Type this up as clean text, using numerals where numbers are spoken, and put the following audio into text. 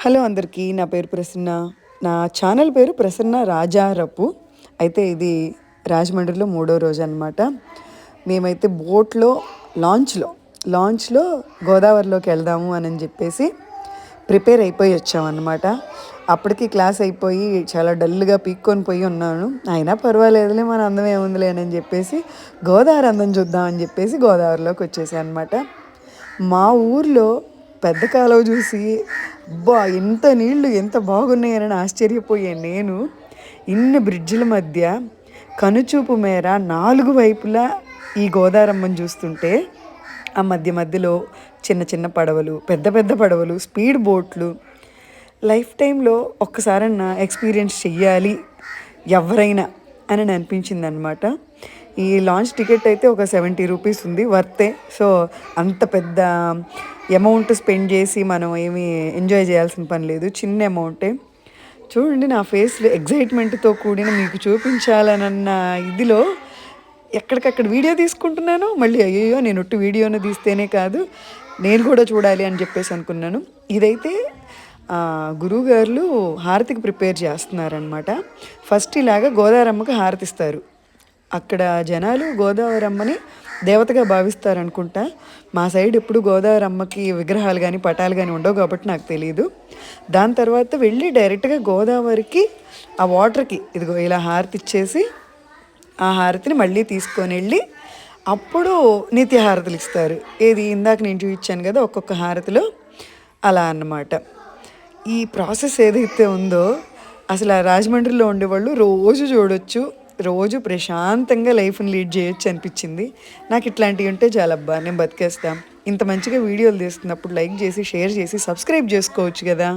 Hello అందరికీ. నా పేరు ప్రసన్న. నా ఛానల్ పేరు ప్రసన్న రాజారపు. అయితే ఇది రాజమండ్రిలో మూడో రోజు అనమాట. మేమైతే బోట్లో లాంచ్లో గోదావరిలోకి వెళ్దాము అని చెప్పేసి ప్రిపేర్ అయిపోయి వచ్చామన్నమాట. అప్పటికి క్లాస్ అయిపోయి చాలా డల్గా పీక్కొని పోయి ఉన్నాను. అయినా పర్వాలేదులే, మన అందం ఏముందిలే అని చెప్పేసి గోదావరి అందం చూద్దామని చెప్పేసి గోదావరిలోకి వచ్చేసాను అనమాట. మా ఊర్లో పెద్ద కాలువ చూసి అబ్బా ఎంత నీళ్లు ఎంత బాగున్నాయని ఆశ్చర్యపోయాను నేను. ఇన్ని బ్రిడ్జిల మధ్య కనుచూపు మేర 4 వైపులా ఈ గోదారమ్మని చూస్తుంటే ఆ మధ్యలో చిన్న చిన్న పడవలు, పెద్ద పెద్ద పడవలు, స్పీడ్ బోట్లు లైఫ్ టైంలో ఒక్కసారన్నా ఎక్స్పీరియన్స్ చెయ్యాలి ఎవరైనా అని అనిపించింది అనమాట. ఈ లాంచ్ టికెట్ అయితే ఒక 70 రూపీస్ ఉంది, వర్తే. సో అంత పెద్ద అమౌంట్ స్పెండ్ చేసి మనం ఏమీ ఎంజాయ్ చేయాల్సిన పని లేదు, చిన్న అమౌంటే. చూడండి నా ఫేస్లో ఎగ్జైట్మెంట్తో కూడిన మీకు చూపించాలనన్న ఇదిలో ఎక్కడికక్కడ వీడియో తీసుకుంటున్నాను. మళ్ళీ అయ్యో నేను ఒట్టి వీడియోను తీస్తేనే కాదు, నేను కూడా చూడాలి అని చెప్పేసి అనుకున్నాను. ఇదైతే గురువుగారులు హారతికి ప్రిపేర్ చేస్తున్నారనమాట. ఫస్ట్ ఇలాగా గోదావరమ్మకి హారతిస్తారు. అక్కడ జనాలు గోదావరమ్మని దేవతగా భావిస్తారనుకుంటా. మా సైడ్ ఎప్పుడు గోదావరమ్మకి విగ్రహాలు కానీ పటాలు కానీ ఉండవు కాబట్టి నాకు తెలియదు. దాని తర్వాత వెళ్ళి డైరెక్ట్గా గోదావరికి ఆ వాటర్కి ఇదిగో ఇలా హారతి ఇచ్చేసి ఆ హారతిని మళ్ళీ తీసుకొని వెళ్ళి అప్పుడు నిత్య హారతులు ఇస్తారు. ఏది ఇందాక నేను చూపించాను కదా ఒక్కొక్క హారతిలో, అలా అన్నమాట. ఈ ప్రాసెస్ ఏదైతే ఉందో అసలు ఆ రాజమండ్రిలో ఉండేవాళ్ళు రోజు చూడొచ్చు, రోజు ప్రశాంతంగా లైఫ్ని లీడ్ చేయొచ్చు అనిపించింది నాకు. ఇట్లాంటివి ఉంటే చాలా అబ్బా నేను బతికేస్తాం. ఇంత మంచిగా వీడియోలు తీస్తున్నప్పుడు లైక్ చేసి షేర్ చేసి సబ్స్క్రైబ్ చేసుకోవచ్చు కదా.